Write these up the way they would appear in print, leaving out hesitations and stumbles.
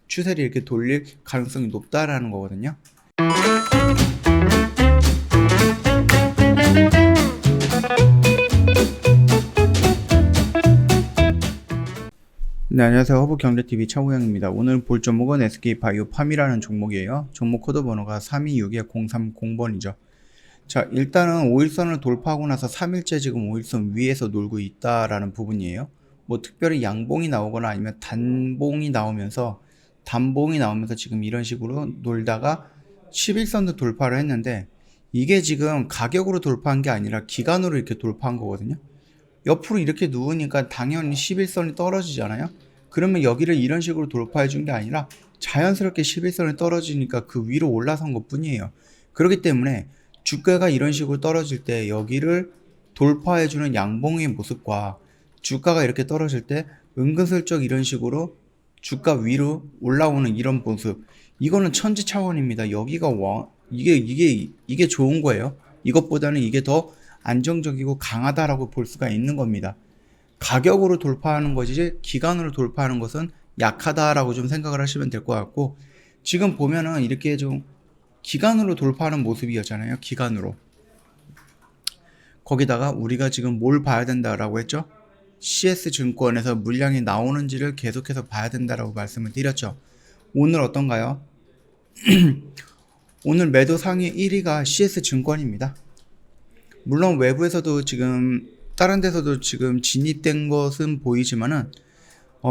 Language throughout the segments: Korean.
추세를 이렇게 돌릴 가능성이 높다라는 거거든요. 네, 안녕하세요. 허브경제TV 차우영입니다. 오늘 볼 종목은 SK바이오팜이라는 종목이에요. 종목 코드 번호가 3261-030번이죠. 자, 일단은 5일선을 돌파하고 나서 3일째 지금 5일선 위에서 놀고 있다라는 부분이에요. 뭐 특별히 양봉이 나오거나 아니면 단봉이 나오면서 지금 이런 식으로 놀다가 11선도 돌파를 했는데, 이게 지금 가격으로 돌파한 게 아니라 기간으로 이렇게 돌파한 거거든요. 옆으로 이렇게 누우니까 당연히 11선이 떨어지잖아요. 그러면 여기를 이런 식으로 돌파해 준 게 아니라 자연스럽게 11선이 떨어지니까 그 위로 올라선 것 뿐이에요. 그렇기 때문에 주가가 이런 식으로 떨어질 때 여기를 돌파해 주는 양봉의 모습과 주가가 이렇게 떨어질 때 은근슬쩍 이런 식으로 주가 위로 올라오는 이런 모습, 이거는 천지차원입니다. 여기가 이게 좋은 거예요. 이것보다는 이게 더 안정적이고 강하다라고 볼 수가 있는 겁니다. 가격으로 돌파하는 거지 기간으로 돌파하는 것은 약하다라고 좀 생각을 하시면 될 것 같고, 지금 보면은 이렇게 좀 기간으로 돌파하는 모습이었잖아요. 기간으로. 거기다가 우리가 지금 뭘 봐야 된다라고 했죠? CS증권에서 물량이 나오는지를 계속해서 봐야 된다라고 말씀을 드렸죠. 오늘 어떤가요? 오늘 매도 상위 1위가 CS증권입니다. 물론 외부에서도 지금 다른 데서도 지금 진입된 것은 보이지만은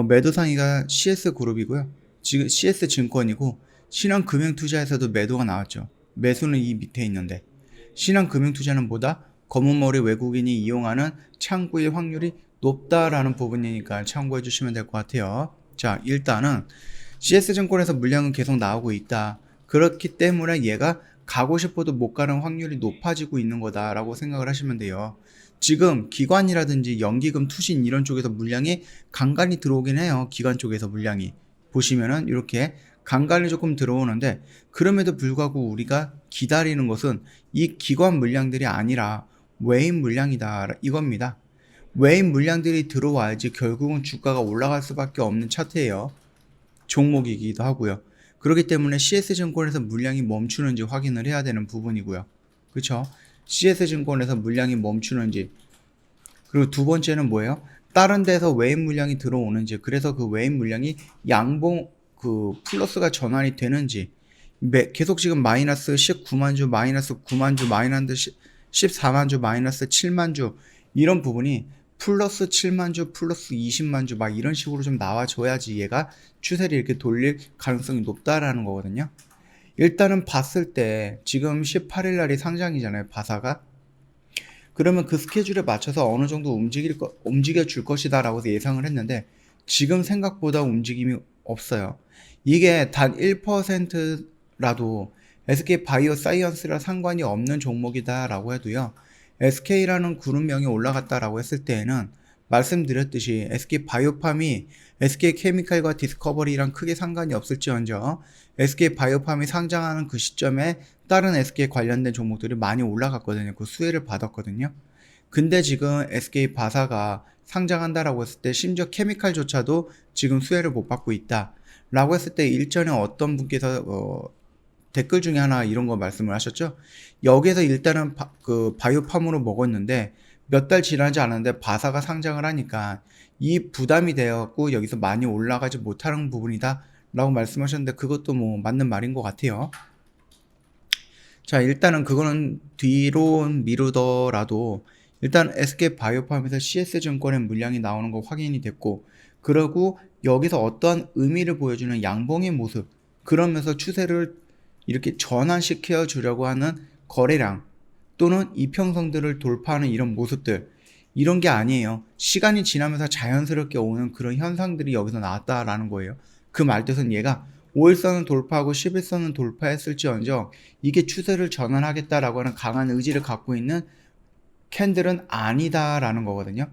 매도 상위가 CS그룹이고요. 지금 CS증권이고, 신한금융투자에서도 매도가 나왔죠. 매수는 이 밑에 있는데, 신한금융투자는 보다 검은머리 외국인이 이용하는 창구의 확률이 높다라는 부분이니까 참고해 주시면 될 것 같아요. 자, 일단은 CS증권에서 물량은 계속 나오고 있다. 그렇기 때문에 얘가 가고 싶어도 못 가는 확률이 높아지고 있는 거다라고 생각을 하시면 돼요. 지금 기관이라든지 연기금, 투신 이런 쪽에서 물량이 간간히 들어오긴 해요. 기관 쪽에서 물량이 보시면은 이렇게 간간히 조금 들어오는데, 그럼에도 불구하고 우리가 기다리는 것은 이 기관 물량들이 아니라 외인 물량이다 이겁니다. 외인 물량들이 들어와야지 결국은 주가가 올라갈 수밖에 없는 차트예요. 종목이기도 하고요. 그렇기 때문에 CS증권에서 물량이 멈추는지 확인을 해야 되는 부분이고요. 그렇죠? CS증권에서 물량이 멈추는지, 그리고 두 번째는 뭐예요? 다른 데서 외인 물량이 들어오는지, 그래서 그 외인 물량이 양봉 플러스가 전환이 되는지, 계속 지금 마이너스 19만 주, 마이너스 9만 주, 마이너스 14만 주, 마이너스 7만 주, 이런 부분이 플러스 7만 주, 플러스 20만 주 막 이런 식으로 좀 나와줘야지 얘가 추세를 이렇게 돌릴 가능성이 높다라는 거거든요. 일단은 봤을 때 지금 18일 날이 상장이잖아요, 바사가. 그러면 그 스케줄에 맞춰서 어느 정도 움직여 줄 것이다 라고 예상을 했는데, 지금 생각보다 움직임이 없어요. 이게 단 1%라도 SK바이오사이언스랑 상관이 없는 종목이다 라고 해도요, SK라는 그룹명이 올라갔다라고 했을 때에는 말씀드렸듯이 SK바이오팜이 SK케미칼과 디스커버리랑 크게 상관이 없을지언정 SK바이오팜이 상장하는 그 시점에 다른 SK 관련된 종목들이 많이 올라갔거든요. 그 수혜를 받았거든요. 근데 지금 SK바사가 상장한다라고 했을 때 심지어 케미칼조차도 지금 수혜를 못 받고 있다 라고 했을 때, 일전에 어떤 분께서 댓글 중에 하나 이런 거 말씀을 하셨죠. 여기에서 일단은 바이오팜으로 먹었는데 몇 달 지나지 않았는데 바사가 상장을 하니까 이 부담이 되어갖고 여기서 많이 올라가지 못하는 부분이다 라고 말씀하셨는데, 그것도 뭐 맞는 말인 것 같아요. 자, 일단은 그거는 뒤로 미루더라도 일단 SK바이오팜에서 CS증권의 물량이 나오는 거 확인이 됐고, 그리고 여기서 어떠한 의미를 보여주는 양봉의 모습, 그러면서 추세를 이렇게 전환시켜 주려고 하는 거래량 또는 이평선들을 돌파하는 이런 모습들, 이런 게 아니에요. 시간이 지나면서 자연스럽게 오는 그런 현상들이 여기서 나왔다라는 거예요. 그 말뜻은 얘가 5일선은 돌파하고 11선은 돌파했을지언정 이게 추세를 전환하겠다라고 하는 강한 의지를 갖고 있는 캔들은 아니다라는 거거든요.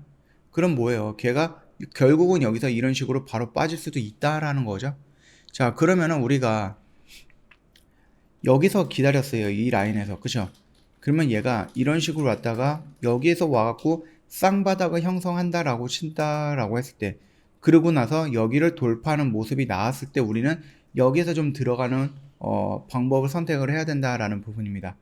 그럼 뭐예요? 걔가 결국은 여기서 이런 식으로 바로 빠질 수도 있다라는 거죠. 자, 그러면은 우리가 여기서 기다렸어요. 이 라인에서. 그죠? 그러면 얘가 이런 식으로 왔다가 여기에서 와갖고 쌍바닥을 형성한다라고 친다라고 했을 때, 그러고 나서 여기를 돌파하는 모습이 나왔을 때 우리는 여기에서 좀 들어가는 방법을 선택을 해야 된다라는 부분입니다.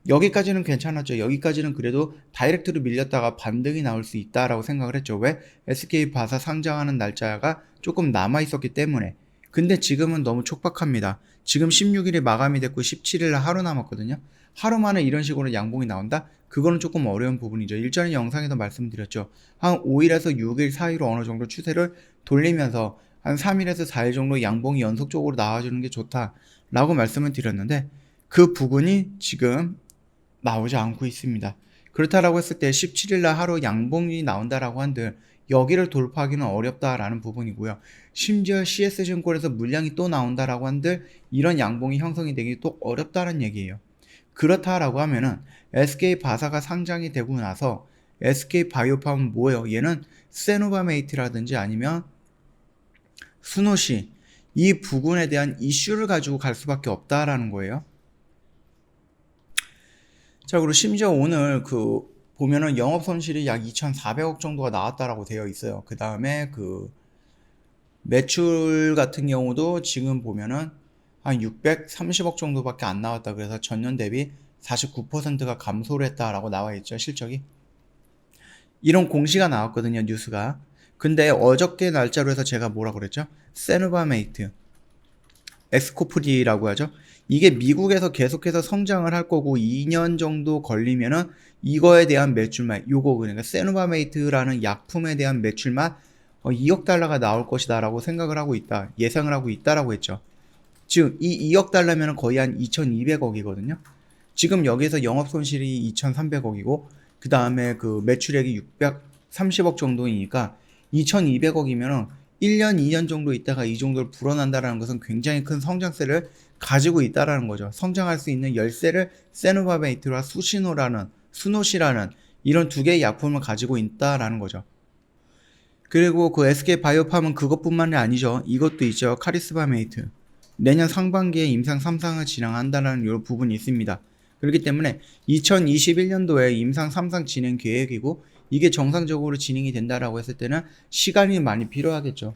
여기까지는 괜찮았죠. 여기까지는 그래도 다이렉트로 밀렸다가 반등이 나올 수 있다라고 생각을 했죠. 왜? SK 바사 상장하는 날짜가 조금 남아 있었기 때문에. 근데 지금은 너무 촉박합니다. 지금 16일이 마감이 됐고 17일 하루 남았거든요. 하루 만에 이런 식으로 양봉이 나온다? 그거는 조금 어려운 부분이죠. 일전에 영상에서 말씀드렸죠. 한 5일에서 6일 사이로 어느 정도 추세를 돌리면서 한 3일에서 4일 정도 양봉이 연속적으로 나와주는 게 좋다라고 말씀을 드렸는데 그 부분이 지금 나오지 않고 있습니다. 그렇다라고 했을 때 17일날 하루 양봉이 나온다라고 한들 여기를 돌파하기는 어렵다라는 부분이고요. 심지어 CS증권에서 물량이 또 나온다라고 한들 이런 양봉이 형성이 되기 또 어렵다는 얘기예요. 그렇다라고 하면은 SK바사가 상장이 되고 나서 SK바이오팜은 뭐예요? 얘는 세노바메이트라든지 아니면 스노시 이 부분에 대한 이슈를 가지고 갈 수밖에 없다라는 거예요. 자, 그리고 심지어 오늘 보면은 영업 손실이 약 2,400억 정도가 나왔다라고 되어 있어요. 그 다음에 매출 같은 경우도 지금 보면은 한 630억 정도밖에 안 나왔다. 그래서 전년 대비 49%가 감소를 했다라고 나와 있죠, 실적이. 이런 공시가 나왔거든요, 뉴스가. 근데 어저께 날짜로 해서 제가 뭐라고 그랬죠? 세누바메이트, 엑스코프리라고 하죠. 이게 미국에서 계속해서 성장을 할 거고 2년 정도 걸리면은 이거에 대한 매출만, 그러니까 세누바메이트라는 약품에 대한 매출만 2억 달러가 나올 것이다 라고 생각을 하고 있다, 예상을 하고 있다라고 했죠. 지금 이 2억 달러면 거의 한 2,200억이거든요. 지금 여기서 영업 손실이 2,300억이고 그 다음에 매출액이 630억 정도이니까 2,200억이면은 1년, 2년 정도 있다가 이 정도를 불어난다라는 것은 굉장히 큰 성장세를 가지고 있다라는 거죠. 성장할 수 있는 열쇠를 세노바메이트와 스노시라는 이런 두 개의 약품을 가지고 있다라는 거죠. 그리고 SK바이오팜은 그것뿐만이 아니죠. 이것도 있죠. 카리스바메이트. 내년 상반기에 임상 3상을 진행한다는 이런 부분이 있습니다. 그렇기 때문에 2021년도에 임상 3상 진행 계획이고 이게 정상적으로 진행이 된다라고 했을 때는 시간이 많이 필요하겠죠.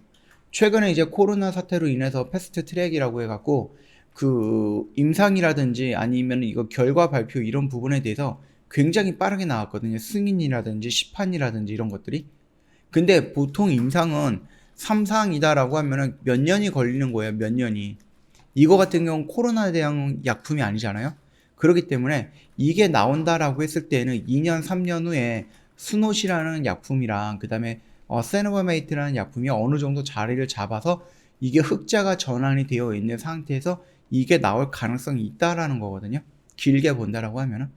최근에 이제 코로나 사태로 인해서 패스트 트랙이라고 해갖고 임상이라든지 아니면 이거 결과 발표 이런 부분에 대해서 굉장히 빠르게 나왔거든요. 승인이라든지 시판이라든지 이런 것들이. 근데 보통 임상은 3상이다라고 하면은 몇 년이 걸리는 거예요. 몇 년이. 이거 같은 경우는 코로나에 대한 약품이 아니잖아요. 그렇기 때문에 이게 나온다라고 했을 때는 2년, 3년 후에 스노시라는 약품이랑 그 다음에 세노바메이트라는 약품이 어느 정도 자리를 잡아서 이게 흑자가 전환이 되어 있는 상태에서 이게 나올 가능성이 있다라는 거거든요. 길게 본다라고 하면은.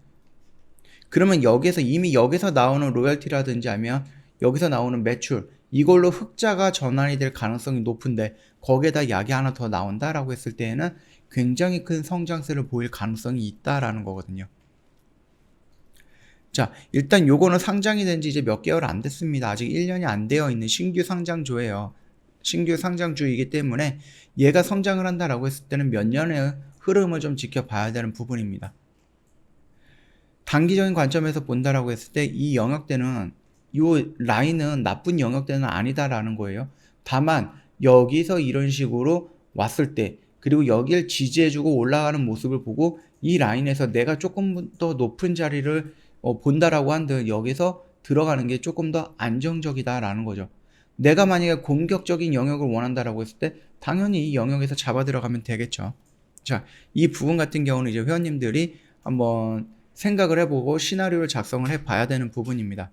그러면 이미 여기서 나오는 로열티라든지 아니면 여기서 나오는 매출 이걸로 흑자가 전환이 될 가능성이 높은데 거기에다 약이 하나 더 나온다라고 했을 때에는 굉장히 큰 성장세를 보일 가능성이 있다라는 거거든요. 자, 일단 요거는 상장이 된 지 이제 몇 개월 안 됐습니다. 아직 1년이 안 되어 있는 신규 상장주예요. 신규 상장주이기 때문에 얘가 성장을 한다라고 했을 때는 몇 년의 흐름을 좀 지켜봐야 되는 부분입니다. 단기적인 관점에서 본다라고 했을 때 이 영역대는 이 라인은 나쁜 영역대는 아니다라는 거예요. 다만 여기서 이런 식으로 왔을 때 그리고 여기를 지지해주고 올라가는 모습을 보고 이 라인에서 내가 조금 더 높은 자리를 본다라고 한들 여기서 들어가는 게 조금 더 안정적이다라는 거죠. 내가 만약에 공격적인 영역을 원한다라고 했을 때 당연히 이 영역에서 잡아 들어가면 되겠죠. 자, 이 부분 같은 경우는 이제 회원님들이 한번 생각을 해보고 시나리오를 작성을 해봐야 되는 부분입니다.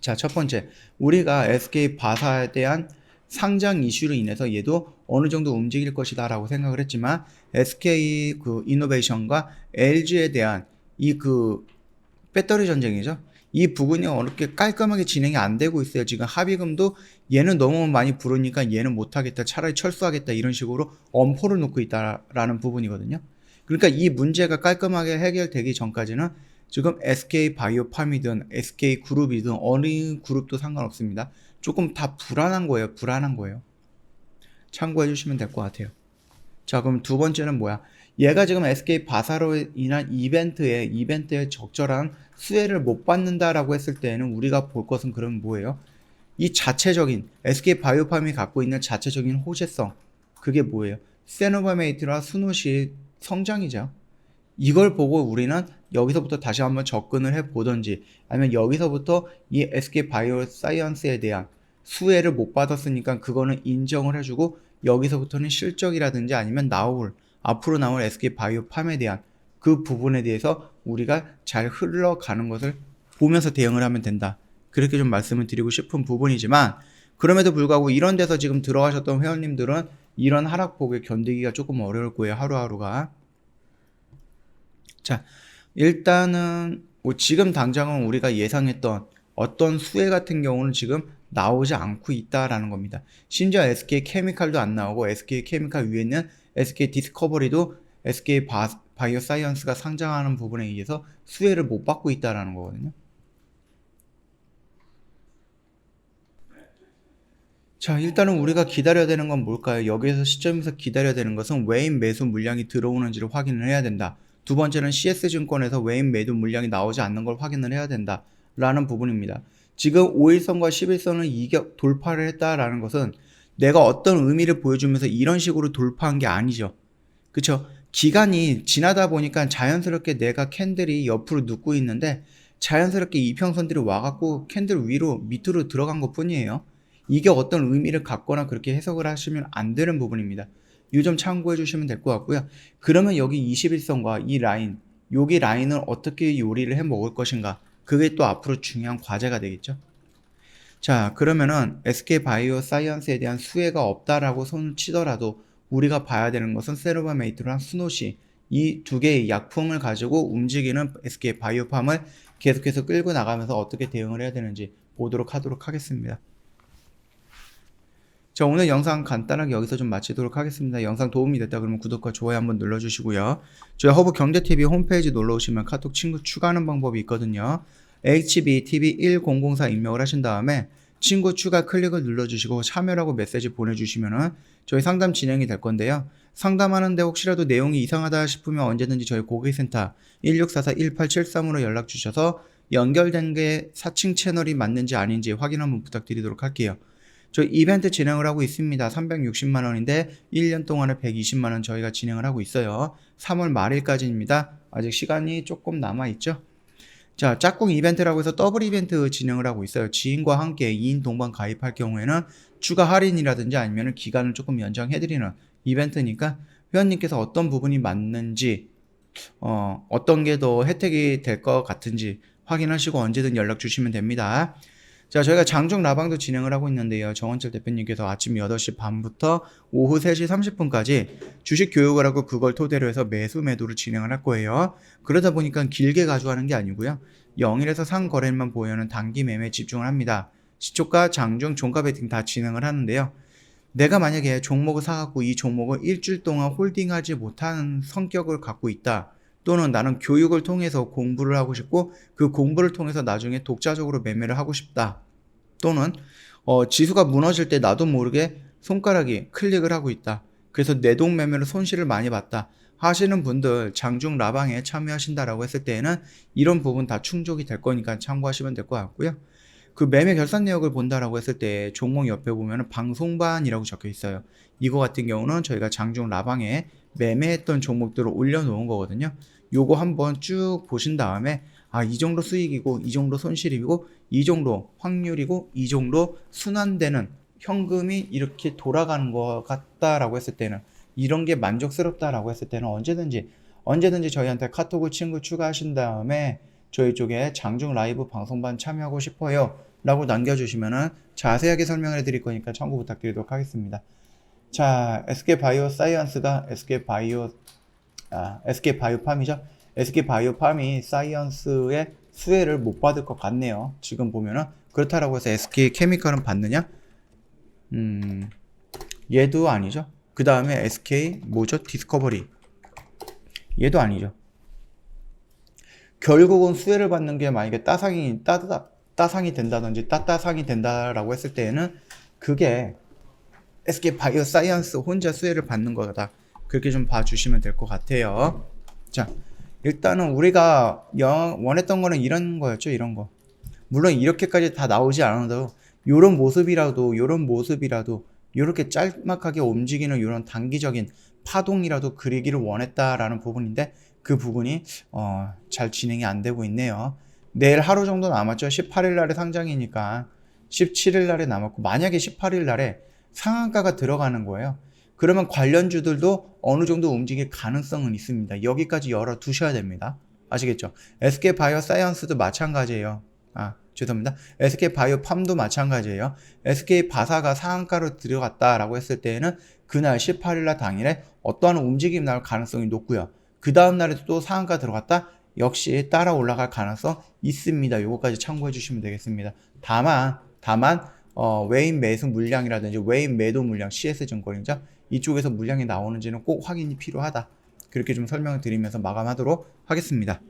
자, 첫 번째, 우리가 SK 바사에 대한 상장 이슈로 인해서 얘도 어느 정도 움직일 것이다 라고 생각을 했지만 SK 이노베이션과 LG에 대한 배터리 전쟁이죠. 이 부분이 어렵게 깔끔하게 진행이 안 되고 있어요. 지금 합의금도 얘는 너무 많이 부르니까 얘는 못하겠다, 차라리 철수하겠다 이런 식으로 엄포를 놓고 있다라는 부분이거든요. 그러니까 이 문제가 깔끔하게 해결되기 전까지는 지금 SK바이오팜이든 SK그룹이든 어느 그룹도 상관없습니다. 조금 다 불안한 거예요. 참고해 주시면 될 것 같아요. 자, 그럼 두 번째는 뭐야? 얘가 지금 SK바사로 인한 이벤트에 적절한 수혜를 못 받는다라고 했을 때는 우리가 볼 것은 그럼 뭐예요? 이 자체적인 SK 바이오팜이 갖고 있는 자체적인 호재성, 그게 뭐예요? 세노바메이트와 스노시의 성장이죠. 이걸 보고 우리는 여기서부터 다시 한번 접근을 해보던지, 아니면 여기서부터 이 SK 바이오사이언스에 대한 수혜를 못 받았으니까 그거는 인정을 해주고, 여기서부터는 실적이라든지 아니면 앞으로 나올 SK 바이오팜에 대한 그 부분에 대해서 우리가 잘 흘러가는 것을 보면서 대응을 하면 된다. 그렇게 좀 말씀을 드리고 싶은 부분이지만, 그럼에도 불구하고 이런 데서 지금 들어가셨던 회원님들은 이런 하락폭을 견디기가 조금 어려울 거예요. 하루하루가. 자, 일단은 뭐 지금 당장은 우리가 예상했던 어떤 수혜 같은 경우는 지금 나오지 않고 있다라는 겁니다. 심지어 SK 케미칼도 안 나오고, SK 케미칼 위에 있는 SK 디스커버리도 SK 바이오사이언스가 상장하는 부분에 의해서 수혜를 못 받고 있다라는 거거든요. 자, 일단은 우리가 기다려야 되는 건 뭘까요? 여기에서 시점에서 기다려야 되는 것은 외인 매수 물량이 들어오는지를 확인을 해야 된다. 두 번째는 CS증권에서 외인 매도 물량이 나오지 않는 걸 확인을 해야 된다 라는 부분입니다. 지금 5일선과 11선을 돌파를 했다라는 것은 내가 어떤 의미를 보여주면서 이런 식으로 돌파한 게 아니죠. 그쵸? 기간이 지나다 보니까 자연스럽게 내가 캔들이 옆으로 눕고 있는데, 자연스럽게 이평선들이 와갖고 캔들 위로 밑으로 들어간 것 뿐이에요. 이게 어떤 의미를 갖거나 그렇게 해석을 하시면 안 되는 부분입니다. 이 점 참고해 주시면 될 것 같고요. 그러면 여기 21선과 이 라인, 여기 라인을 어떻게 요리를 해 먹을 것인가, 그게 또 앞으로 중요한 과제가 되겠죠. 자, 그러면은 SK 바이오사이언스에 대한 수혜가 없다라고 손을 치더라도 우리가 봐야 되는 것은 세로바메이트랑 스노시, 이 두 개의 약품을 가지고 움직이는 SK 바이오팜을 계속해서 끌고 나가면서 어떻게 대응을 해야 되는지 보도록 하도록 하겠습니다. 자, 오늘 영상 간단하게 여기서 좀 마치도록 하겠습니다. 영상 도움이 됐다 그러면 구독과 좋아요 한번 눌러주시고요. 저희 허브경제TV 홈페이지 놀러오시면 카톡 친구 추가하는 방법이 있거든요. HBTV1004 입력을 하신 다음에 친구 추가 클릭을 눌러주시고 참여라고 메시지 보내주시면은 저희 상담 진행이 될 건데요. 상담하는데 혹시라도 내용이 이상하다 싶으면 언제든지 저희 고객센터 1644-1873으로 연락 주셔서 연결된 게 사칭 채널이 맞는지 아닌지 확인 한번 부탁드리도록 할게요. 저희 이벤트 진행을 하고 있습니다. 360만원인데 1년 동안에 120만원 저희가 진행을 하고 있어요. 3월 말일까지입니다. 아직 시간이 조금 남아있죠. 자, 짝꿍 이벤트라고 해서 더블 이벤트 진행을 하고 있어요. 지인과 함께 2인 동반 가입할 경우에는 추가 할인이라든지 아니면 기간을 조금 연장해드리는 이벤트니까 회원님께서 어떤 부분이 맞는지, 어떤 게 더 혜택이 될 것 같은지 확인하시고 언제든 연락 주시면 됩니다. 자, 저희가 장중 라방도 진행을 하고 있는데요. 정원철 대표님께서 아침 8시 반부터 오후 3시 30분까지 주식 교육을 하고 그걸 토대로 해서 매도를 진행을 할 거예요. 그러다 보니까 길게 가져가는 게 아니고요. 0일에서 상거래만 보여는 단기 매매에 집중을 합니다. 시초가, 장중, 종가 베팅 다 진행을 하는데요. 내가 만약에 종목을 사갖고 이 종목을 일주일 동안 홀딩하지 못하는 성격을 갖고 있다. 또는 나는 교육을 통해서 공부를 하고 싶고 그 공부를 통해서 나중에 독자적으로 매매를 하고 싶다. 또는 지수가 무너질 때 나도 모르게 손가락이 클릭을 하고 있다. 그래서 내동 매매로 손실을 많이 봤다 하시는 분들 장중 라방에 참여하신다라고 했을 때에는 이런 부분 다 충족이 될 거니까 참고하시면 될 것 같고요. 그 매매 결산 내역을 본다라고 했을 때 종목 옆에 보면 방송반이라고 적혀 있어요. 이거 같은 경우는 저희가 장중 라방에 매매했던 종목들을 올려놓은 거거든요. 요거 한번 쭉 보신 다음에 이 정도 수익이고 이 정도 손실이고 이 정도 확률이고 이 정도 순환되는 현금이 이렇게 돌아가는 것 같다라고 했을 때는, 이런 게 만족스럽다라고 했을 때는 언제든지 저희한테 카톡을 친구 추가하신 다음에 저희 쪽에 장중 라이브 방송반 참여하고 싶어요 라고 남겨주시면은 자세하게 설명을 해드릴 거니까 참고 부탁드리도록 하겠습니다. 자, SK 바이오사이언스가 SK 바이오팜이죠. SK 바이오팜이 사이언스의 수혜를 못 받을 것 같네요. 지금 보면은. 그렇다라고 해서 SK 케미칼은 받느냐? 얘도 아니죠. 그 다음에 SK 디스커버리. 얘도 아니죠. 결국은 수혜를 받는 게 만약에 따상이 된다든지 따따상이 된다라고 했을 때에는 그게 SK 바이오사이언스 혼자 수혜를 받는 거다. 그렇게 좀 봐주시면 될 것 같아요. 자, 일단은 우리가 원했던 거는 이런 거였죠. 이런 거. 물론 이렇게까지 다 나오지 않아도 요런 모습이라도 요렇게 짤막하게 움직이는 요런 단기적인 파동이라도 그리기를 원했다라는 부분인데 그 부분이 잘 진행이 안 되고 있네요. 내일 하루 정도 남았죠. 18일 날에 상장이니까 17일 날에 남았고, 만약에 18일 날에 상한가가 들어가는 거예요. 그러면 관련주들도 어느 정도 움직일 가능성은 있습니다. 여기까지 열어 두셔야 됩니다. 아시겠죠? SK바이오사이언스도 마찬가지예요. 죄송합니다. SK바이오팜도 마찬가지예요. SK바사가 상한가로 들어갔다라고 했을 때에는 그날 18일날 당일에 어떠한 움직임이 나올 가능성이 높고요. 그 다음날에도 또 상한가 들어갔다? 역시 따라 올라갈 가능성 있습니다. 요거까지 참고해 주시면 되겠습니다. 다만 외인 매수 물량이라든지 외인 매도 물량, CS증권이죠. 이쪽에서 물량이 나오는지는 꼭 확인이 필요하다. 그렇게 좀 설명을 드리면서 마감하도록 하겠습니다.